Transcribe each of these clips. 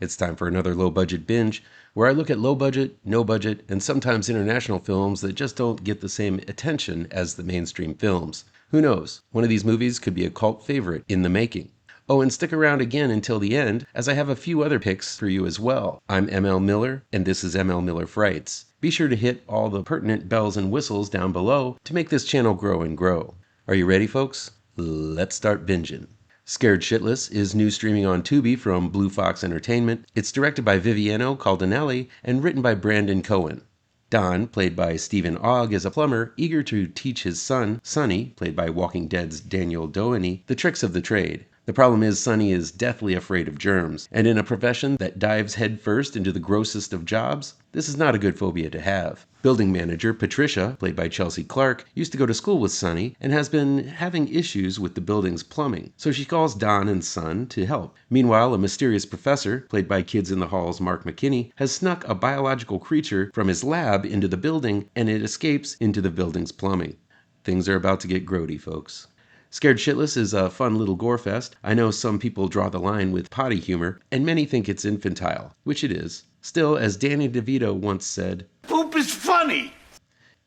It's time for another low budget binge, where I look at low budget, no budget, and sometimes international films that just don't get the same attention as the mainstream films. Who knows? One of these movies could be a cult favorite in the making. Oh, and stick around again until the end, as I have a few other picks for you as well. I'm ML Miller, and this is ML Miller Frights. Be sure to hit all the pertinent bells and whistles down below to make this channel grow and grow. Are you ready, folks? Let's start binging. Scared Shitless is new streaming on Tubi from Blue Fox Entertainment. It's directed by Vivieno, Caldinelli, and written by Brandon Cohen. Don, played by Stephen Ogg, is a plumber eager to teach his son, Sonny, played by Walking Dead's Daniel Doheny, the tricks of the trade. The problem is Sonny is deathly afraid of germs, and in a profession that dives headfirst into the grossest of jobs, this is not a good phobia to have. Building manager Patricia, played by Chelsea Clark, used to go to school with Sonny and has been having issues with the building's plumbing, so she calls Don and Son to help. Meanwhile, a mysterious professor, played by Kids in the Hall's Mark McKinney, has snuck a biological creature from his lab into the building, and it escapes into the building's plumbing. Things are about to get grody, folks. Scared Shitless is a fun little gore fest. I know some people draw the line with potty humor, and many think it's infantile, which it is. Still, as Danny DeVito once said, "Poop is funny!"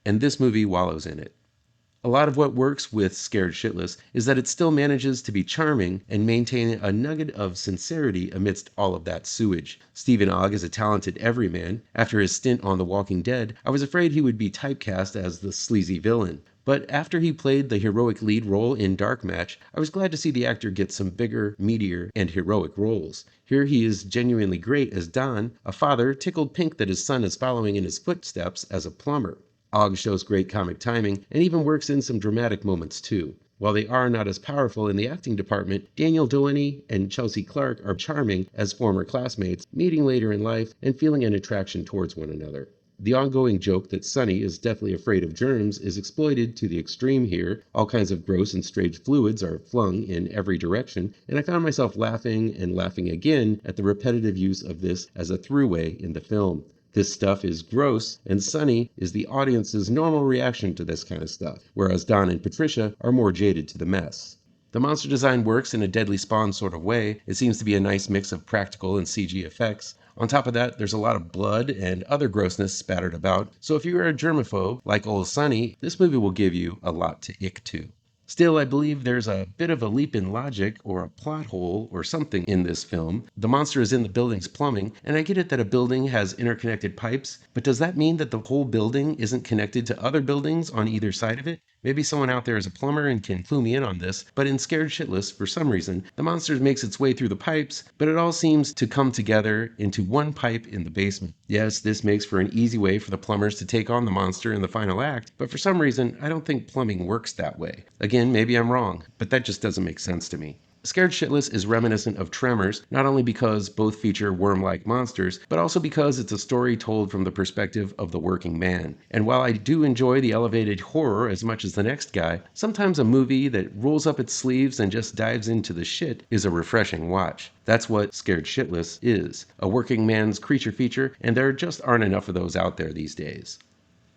And this movie wallows in it. A lot of what works with Scared Shitless is that it still manages to be charming and maintain a nugget of sincerity amidst all of that sewage. Stephen Ogg is a talented everyman. After his stint on The Walking Dead, I was afraid he would be typecast as the sleazy villain. But after he played the heroic lead role in Dark Match, I was glad to see the actor get some bigger, meatier, and heroic roles. Here he is genuinely great as Don, a father tickled pink that his son is following in his footsteps as a plumber. Ogg shows great comic timing and even works in some dramatic moments too. While they are not as powerful in the acting department, Daniel Doheny and Chelsea Clark are charming as former classmates, meeting later in life and feeling an attraction towards one another. The ongoing joke that Sonny is deathly afraid of germs is exploited to the extreme here. All kinds of gross and strange fluids are flung in every direction, and I found myself laughing and laughing again at the repetitive use of this as a throughway in the film. This stuff is gross, and Sonny is the audience's normal reaction to this kind of stuff, whereas Don and Patricia are more jaded to the mess. The monster design works in a Deadly Spawn sort of way. It seems to be a nice mix of practical and CG effects. On top of that, there's a lot of blood and other grossness spattered about, so if you are a germaphobe like old Sonny, this movie will give you a lot to ick to. Still, I believe there's a bit of a leap in logic or a plot hole or something in this film. The monster is in the building's plumbing, and I get it that a building has interconnected pipes, but does that mean that the whole building isn't connected to other buildings on either side of it? Maybe someone out there is a plumber and can clue me in on this, but in Scared Shitless, for some reason, the monster makes its way through the pipes, but it all seems to come together into one pipe in the basement. Yes, this makes for an easy way for the plumbers to take on the monster in the final act, but for some reason, I don't think plumbing works that way. Again, maybe I'm wrong, but that just doesn't make sense to me. Scared Shitless is reminiscent of Tremors, not only because both feature worm-like monsters, but also because it's a story told from the perspective of the working man. And while I do enjoy the elevated horror as much as the next guy, sometimes a movie that rolls up its sleeves and just dives into the shit is a refreshing watch. That's what Scared Shitless is, a working man's creature feature, and there just aren't enough of those out there these days.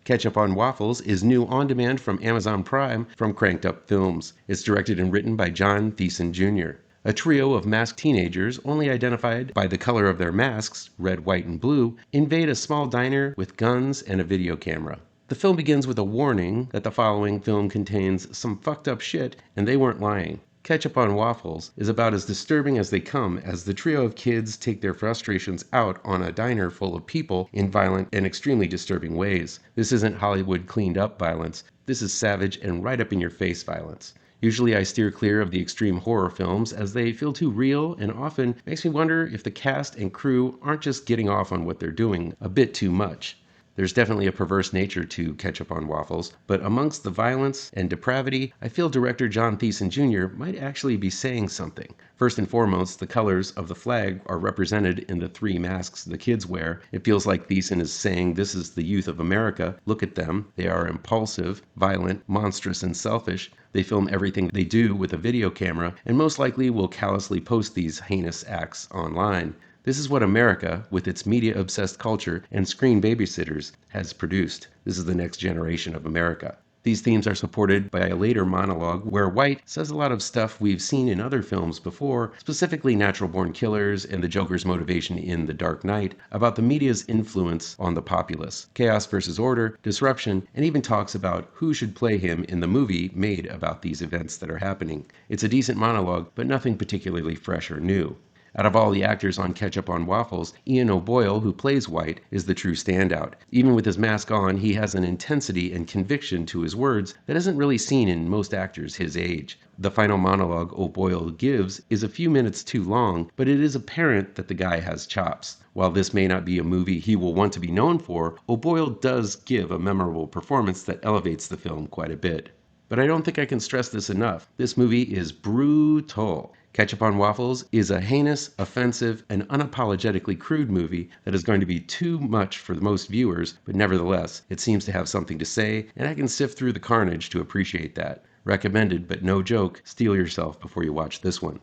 Ketchup on Waffles is new on demand from Amazon Prime from Cranked Up Films. It's directed and written by John Theissen Jr. A trio of masked teenagers, only identified by the color of their masks, red, white, and blue, invade a small diner with guns and a video camera. The film begins with a warning that the following film contains some fucked up shit, and they weren't lying. Ketchup on Waffles is about as disturbing as they come as the trio of kids take their frustrations out on a diner full of people in violent and extremely disturbing ways. This isn't Hollywood cleaned up violence. This is savage and right up in your face violence. Usually I steer clear of the extreme horror films as they feel too real and often makes me wonder if the cast and crew aren't just getting off on what they're doing a bit too much. There's definitely a perverse nature to Ketchup on Waffles, but amongst the violence and depravity, I feel director John Theissen Jr. might actually be saying something. First and foremost, the colors of the flag are represented in the three masks the kids wear. It feels like Theissen is saying this is the youth of America. Look at them. They are impulsive, violent, monstrous, and selfish. They film everything they do with a video camera, and most likely will callously post these heinous acts online. This is what America, with its media-obsessed culture and screen babysitters, has produced. This is the next generation of America. These themes are supported by a later monologue where White says a lot of stuff we've seen in other films before, specifically Natural Born Killers and the Joker's motivation in The Dark Knight, about the media's influence on the populace, chaos versus order, disruption, and even talks about who should play him in the movie made about these events that are happening. It's a decent monologue, but nothing particularly fresh or new. Out of all the actors on Ketchup on Waffles, Ian O'Boyle, who plays White, is the true standout. Even with his mask on, he has an intensity and conviction to his words that isn't really seen in most actors his age. The final monologue O'Boyle gives is a few minutes too long, but it is apparent that the guy has chops. While this may not be a movie he will want to be known for, O'Boyle does give a memorable performance that elevates the film quite a bit. But I don't think I can stress this enough. This movie is brutal. Ketchup on Waffles is a heinous, offensive, and unapologetically crude movie that is going to be too much for most viewers, but nevertheless, it seems to have something to say, and I can sift through the carnage to appreciate that. Recommended, but no joke, steel yourself before you watch this one.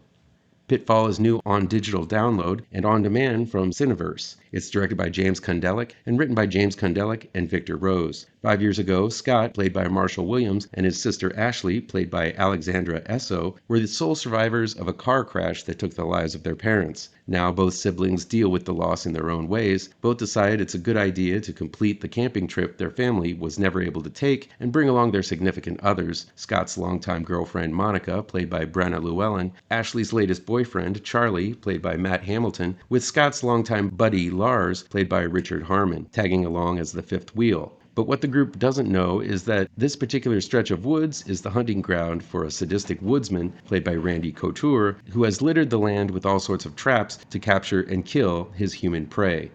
Pitfall is new on digital download and on demand from Cineverse. It's directed by James Kondelik and written by James Kondelik and Victor Rose. 5 years ago, Scott, played by Marshall Williams, and his sister Ashley, played by Alexandra Esso, were the sole survivors of a car crash that took the lives of their parents. Now both siblings deal with the loss in their own ways. Both decide it's a good idea to complete the camping trip their family was never able to take and bring along their significant others, Scott's longtime girlfriend Monica, played by Brenna Llewellyn, Ashley's latest boyfriend Charlie, played by Matt Hamilton, with Scott's longtime buddy Lars, played by Richard Harmon, tagging along as the fifth wheel. But what the group doesn't know is that this particular stretch of woods is the hunting ground for a sadistic woodsman, played by Randy Couture, who has littered the land with all sorts of traps to capture and kill his human prey.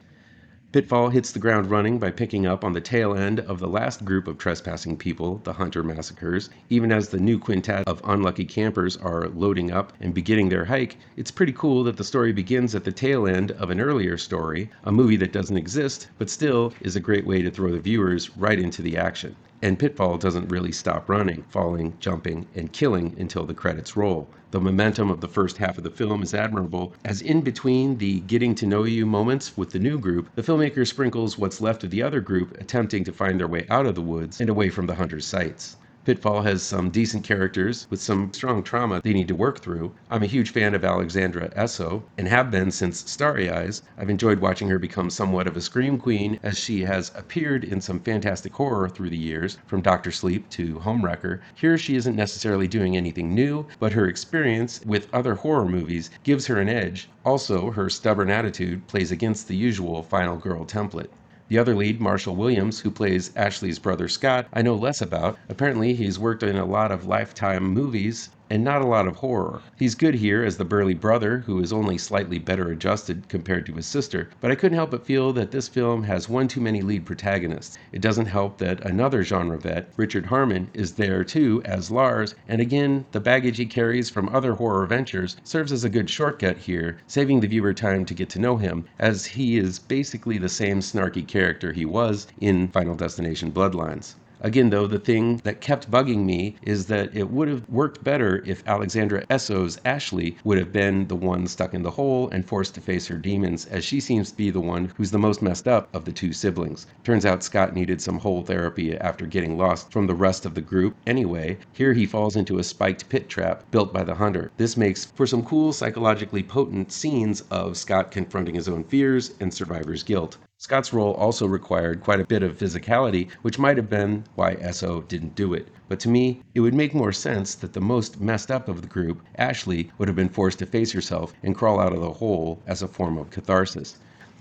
Pitfall hits the ground running by picking up on the tail end of the last group of trespassing people, the Hunter massacres. Even as the new quintet of unlucky campers are loading up and beginning their hike, it's pretty cool that the story begins at the tail end of an earlier story, a movie that doesn't exist, but still is a great way to throw the viewers right into the action. And Pitfall doesn't really stop running, falling, jumping, and killing until the credits roll. The momentum of the first half of the film is admirable, as in between the getting to know you moments with the new group, the filmmaker sprinkles what's left of the other group attempting to find their way out of the woods and away from the hunter's sights. Pitfall has some decent characters with some strong trauma they need to work through. I'm a huge fan of Alexandra Esso and have been since Starry Eyes. I've enjoyed watching her become somewhat of a scream queen as she has appeared in some fantastic horror through the years, from Dr. Sleep to Homewrecker. Here she isn't necessarily doing anything new, but her experience with other horror movies gives her an edge. Also, her stubborn attitude plays against the usual final girl template. The other lead, Marshall Williams, who plays Ashley's brother Scott, I know less about. Apparently, he's worked in a lot of Lifetime movies and not a lot of horror. He's good here as the burly brother who is only slightly better adjusted compared to his sister, but I couldn't help but feel that this film has one too many lead protagonists. It doesn't help that another genre vet, Richard Harmon, is there too as Lars, and again, the baggage he carries from other horror ventures serves as a good shortcut here, saving the viewer time to get to know him, as he is basically the same snarky character he was in Final Destination Bloodlines. Again, though, the thing that kept bugging me is that it would have worked better if Alexandra Esso's Ashley would have been the one stuck in the hole and forced to face her demons, as she seems to be the one who's the most messed up of the two siblings. Turns out Scott needed some hole therapy after getting lost from the rest of the group. Anyway, here he falls into a spiked pit trap built by the hunter. This makes for some cool, psychologically potent scenes of Scott confronting his own fears and survivor's guilt. Scott's role also required quite a bit of physicality, which might have been why Esso didn't do it. But to me, it would make more sense that the most messed up of the group, Ashley, would have been forced to face herself and crawl out of the hole as a form of catharsis.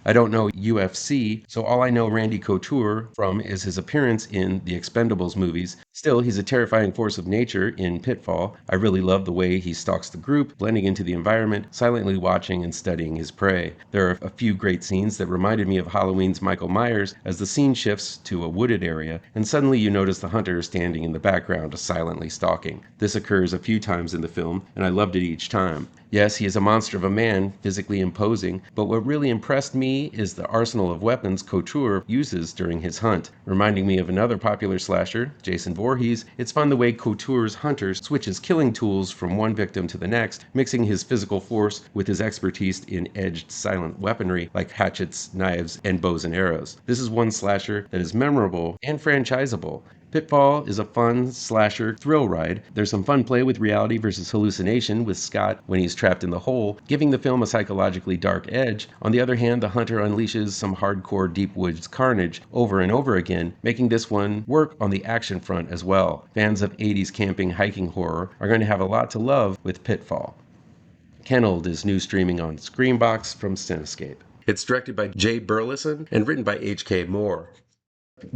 I don't know UFC, so all I know Randy Couture from is his appearance in the Expendables movies. Still, he's a terrifying force of nature in Pitfall. I really love the way he stalks the group, blending into the environment, silently watching and studying his prey. There are a few great scenes that reminded me of Halloween's Michael Myers as the scene shifts to a wooded area, and suddenly you notice the hunter standing in the background, silently stalking. This occurs a few times in the film, and I loved it each time. Yes, he is a monster of a man, physically imposing, but what really impressed me is the arsenal of weapons Couture uses during his hunt. Reminding me of another popular slasher, Jason Voorhees, it's fun the way Couture's hunter switches killing tools from one victim to the next, mixing his physical force with his expertise in edged, silent weaponry like hatchets, knives, and bows and arrows. This is one slasher that is memorable and franchisable. Pitfall is a fun slasher thrill ride. There's some fun play with reality versus hallucination with Scott when he's trapped in the hole, giving the film a psychologically dark edge. On the other hand, the hunter unleashes some hardcore deep woods carnage over and over again, making this one work on the action front as well. Fans of 80s camping hiking horror are going to have a lot to love with Pitfall. KENNELED is new streaming on Screambox from Cinescape. It's directed by Jay Burleson and written by H.K. Moore.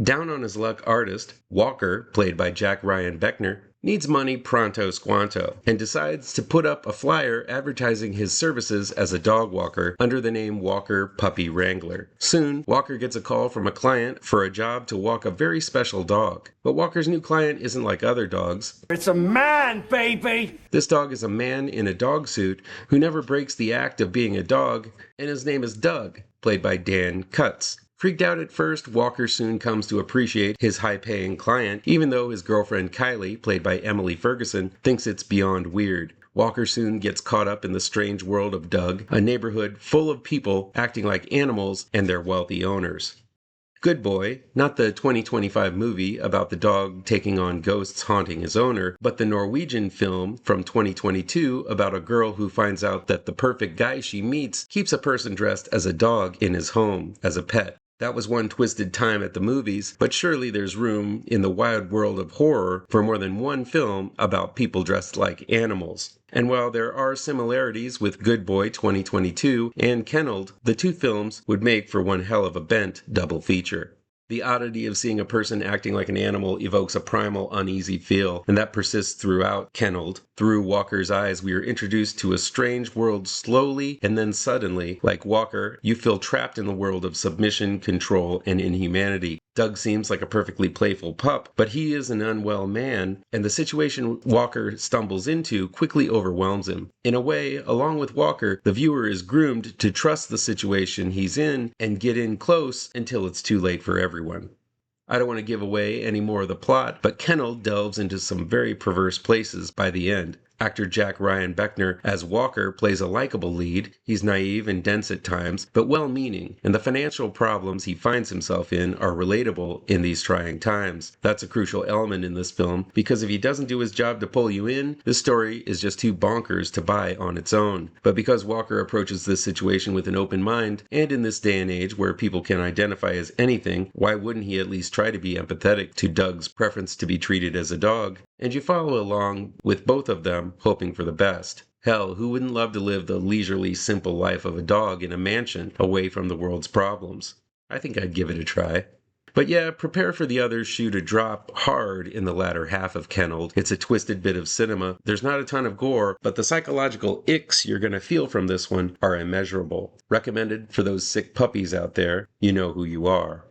Down on his luck artist, Walker, played by Jack Ryan Beckner, needs money pronto squanto and decides to put up a flyer advertising his services as a dog walker under the name Walker Puppy Wrangler. Soon, Walker gets a call from a client for a job to walk a very special dog. But Walker's new client isn't like other dogs. It's a man, baby! This dog is a man in a dog suit who never breaks the act of being a dog, and his name is Doug, played by Dan Cutts. Freaked out at first, Walker soon comes to appreciate his high-paying client, even though his girlfriend Kylie, played by Emily Ferguson, thinks it's beyond weird. Walker soon gets caught up in the strange world of Doug, a neighborhood full of people acting like animals and their wealthy owners. Good Boy, not the 2025 movie about the dog taking on ghosts haunting his owner, but the Norwegian film from 2022 about a girl who finds out that the perfect guy she meets keeps a person dressed as a dog in his home as a pet. That was one twisted time at the movies, but surely there's room in the wide world of horror for more than one film about people dressed like animals. And while there are similarities with Good Boy 2022 and KENNELED, the two films would make for one hell of a bent double feature. The oddity of seeing a person acting like an animal evokes a primal, uneasy feel, and that persists throughout KENNELED. Through Walker's eyes, we are introduced to a strange world slowly and then suddenly. Like Walker, you feel trapped in the world of submission, control, and inhumanity. Doug seems like a perfectly playful pup, but he is an unwell man, and the situation Walker stumbles into quickly overwhelms him. In a way, along with Walker, the viewer is groomed to trust the situation he's in and get in close until it's too late for everyone. I don't want to give away any more of the plot, but KENNELED delves into some very perverse places by the end. Actor Jack Ryan Beckner as Walker plays a likable lead. He's naive and dense at times, but well-meaning, and the financial problems he finds himself in are relatable in these trying times. That's a crucial element in this film, because if he doesn't do his job to pull you in, the story is just too bonkers to buy on its own. But because Walker approaches this situation with an open mind, and in this day and age where people can identify as anything, why wouldn't he at least try to be empathetic to Doug's preference to be treated as a dog? And you follow along with both of them, hoping for the best. Hell, who wouldn't love to live the leisurely, simple life of a dog in a mansion away from the world's problems? I think I'd give it a try. But yeah, prepare for the other shoe to drop hard in the latter half of KENNELED. It's a twisted bit of cinema. There's not a ton of gore, but the psychological icks you're going to feel from this one are immeasurable. Recommended for those sick puppies out there. You know who you are.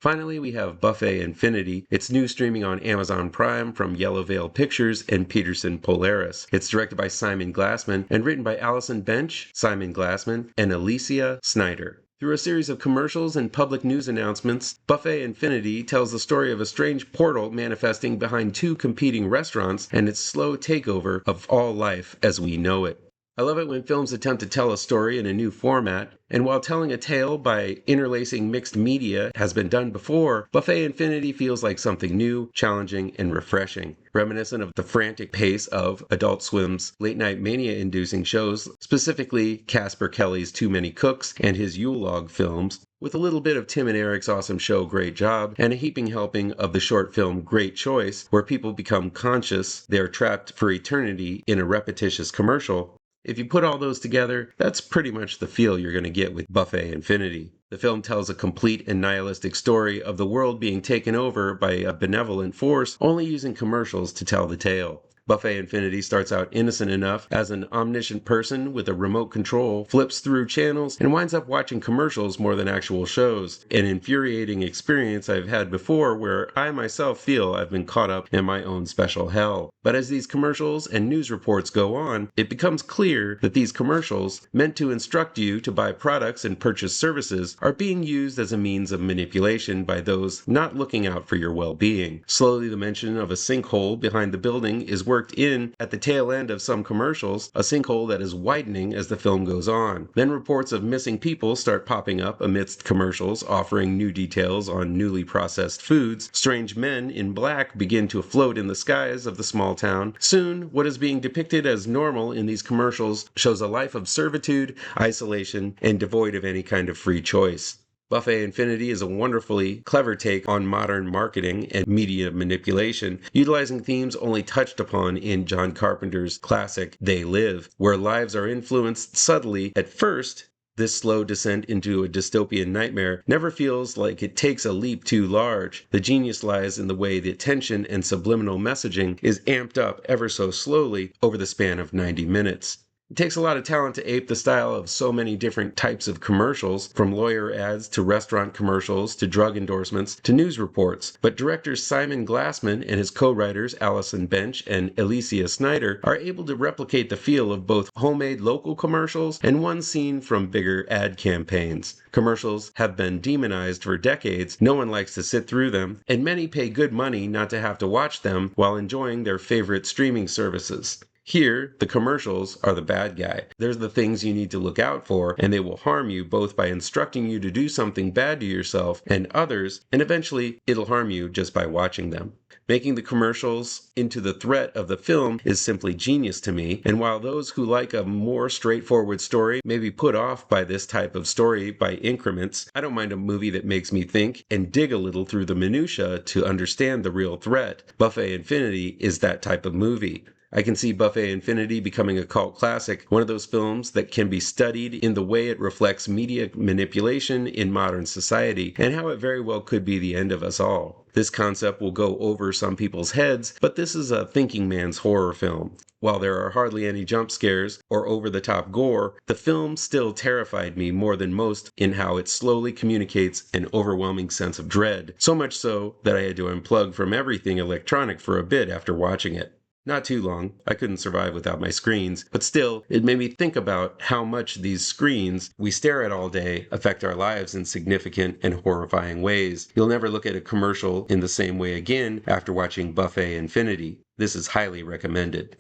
Finally, we have Buffet Infinity. It's new streaming on Amazon Prime from Yellow Veil Pictures and Peterson Polaris. It's directed by Simon Glassman and written by Allison Bench, Simon Glassman, and Alicia Snyder. Through a series of commercials and public news announcements, Buffet Infinity tells the story of a strange portal manifesting behind two competing restaurants and its slow takeover of all life as we know it. I love it when films attempt to tell a story in a new format, and while telling a tale by interlacing mixed media has been done before, Buffet Infinity feels like something new, challenging, and refreshing. Reminiscent of the frantic pace of Adult Swim's late-night mania-inducing shows, specifically Casper Kelly's Too Many Cooks and his Yule Log films, with a little bit of Tim and Eric's awesome show Great Job, and a heaping helping of the short film Great Choice, where people become conscious they're trapped for eternity in a repetitious commercial. If you put all those together, that's pretty much the feel you're going to get with Buffet Infinity. The film tells a complete and nihilistic story of the world being taken over by a benevolent force, only using commercials to tell the tale. Buffet Infinity starts out innocent enough as an omniscient person with a remote control flips through channels and winds up watching commercials more than actual shows. An infuriating experience I've had before where I myself feel I've been caught up in my own special hell. But as these commercials and news reports go on, it becomes clear that these commercials, meant to instruct you to buy products and purchase services, are being used as a means of manipulation by those not looking out for your well-being. Slowly, the mention of a sinkhole behind the building is worth worked in at the tail end of some commercials, a sinkhole that is widening as the film goes on. Then reports of missing people start popping up amidst commercials offering new details on newly processed foods. Strange men in black begin to float in the skies of the small town. Soon, what is being depicted as normal in these commercials shows a life of servitude, isolation, and devoid of any kind of free choice. Buffet Infinity is a wonderfully clever take on modern marketing and media manipulation, utilizing themes only touched upon in John Carpenter's classic They Live, where lives are influenced subtly at first. This slow descent into a dystopian nightmare never feels like it takes a leap too large. The genius lies in the way the tension and subliminal messaging is amped up ever so slowly over the span of 90 minutes. It takes a lot of talent to ape the style of so many different types of commercials, from lawyer ads to restaurant commercials to drug endorsements to news reports. But director Simon Glassman and his co-writers Allison Bench and Alicia Snyder are able to replicate the feel of both homemade local commercials and one scene from bigger ad campaigns. Commercials have been demonized for decades, no one likes to sit through them, and many pay good money not to have to watch them while enjoying their favorite streaming services. Here, the commercials are the bad guy. They're the things you need to look out for, and they will harm you both by instructing you to do something bad to yourself and others, and eventually it'll harm you just by watching them. Making the commercials into the threat of the film is simply genius to me, and while those who like a more straightforward story may be put off by this type of story by increments, I don't mind a movie that makes me think and dig a little through the minutia to understand the real threat. Buffet Infinity is that type of movie. I can see Buffet Infinity becoming a cult classic, one of those films that can be studied in the way it reflects media manipulation in modern society, and how it very well could be the end of us all. This concept will go over some people's heads, but this is a thinking man's horror film. While there are hardly any jump scares or over-the-top gore, the film still terrified me more than most in how it slowly communicates an overwhelming sense of dread, so much so that I had to unplug from everything electronic for a bit after watching it. Not too long, I couldn't survive without my screens, but still, it made me think about how much these screens we stare at all day affect our lives in significant and horrifying ways. You'll never look at a commercial in the same way again after watching Buffet Infinity. This is highly recommended.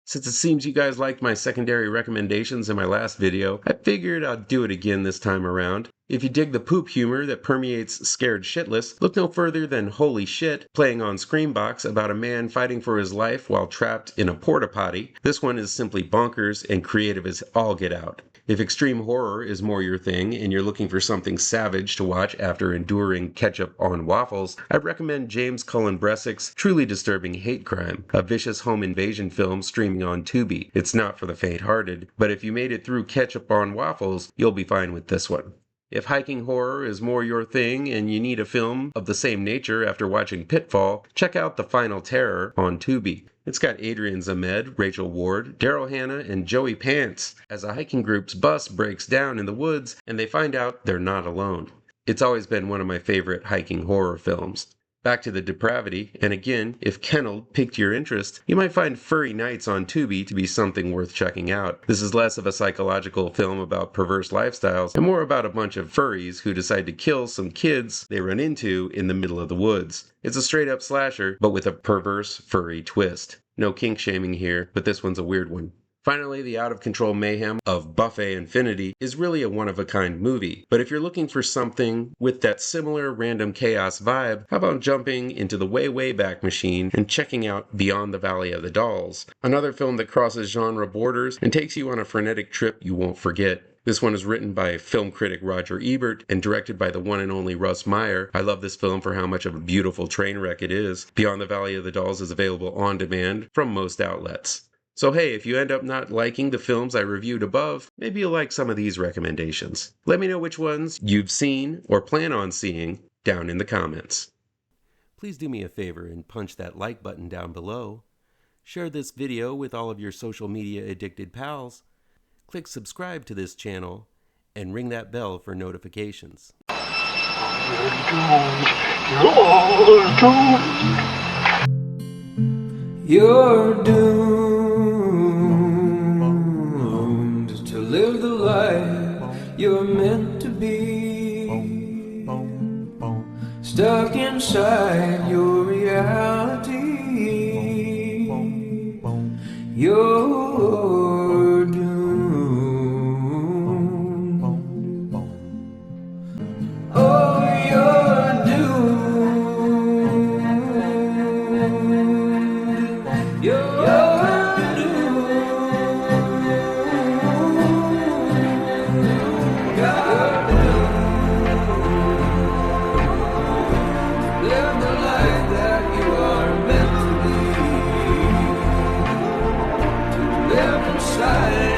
Since it seems you guys liked my secondary recommendations in my last video, I figured I'd do it again this time around. If you dig the poop humor that permeates Scared Shitless, look no further than Holy Shit, playing on Screambox about a man fighting for his life while trapped in a porta potty. This one is simply bonkers and creative as all get out. If extreme horror is more your thing and you're looking for something savage to watch after enduring ketchup on waffles, I recommend James Cullen Bressick's truly disturbing Hate Crime, a vicious home invasion film streaming on Tubi. It's not for the faint-hearted, but if you made it through ketchup on waffles, you'll be fine with this one. If hiking horror is more your thing and you need a film of the same nature after watching Pitfall, check out The Final Terror on Tubi. It's got Adrian Zamed, Rachel Ward, Daryl Hannah, and Joey Pants as a hiking group's bus breaks down in the woods and they find out they're not alone. It's always been one of my favorite hiking horror films. Back to the depravity, and again, if Kenneled piqued your interest, you might find Furry Nights on Tubi to be something worth checking out. This is less of a psychological film about perverse lifestyles, and more about a bunch of furries who decide to kill some kids they run into in the middle of the woods. It's a straight-up slasher, but with a perverse furry twist. No kink shaming here, but this one's a weird one. Finally, the out-of-control mayhem of Buffet Infinity is really a one-of-a-kind movie, but if you're looking for something with that similar random chaos vibe, how about jumping into the way back machine and checking out Beyond the Valley of the Dolls, another film that crosses genre borders and takes you on a frenetic trip you won't forget. This one is written by film critic Roger Ebert and directed by the one and only Russ Meyer. I love this film for how much of a beautiful train wreck it is. Beyond the Valley of the Dolls is available on demand from most outlets. So hey, if you end up not liking the films I reviewed above, maybe you'll like some of these recommendations. Let me know which ones you've seen or plan on seeing down in the comments. Please do me a favor and punch that like button down below. Share this video with all of your social media addicted pals. Click subscribe to this channel and ring that bell for notifications. You're doomed to live the life you're meant to be, stuck inside your reality. you're doomed. Oh, you're doomed. You're doomed. God live the life that you are meant to live inside.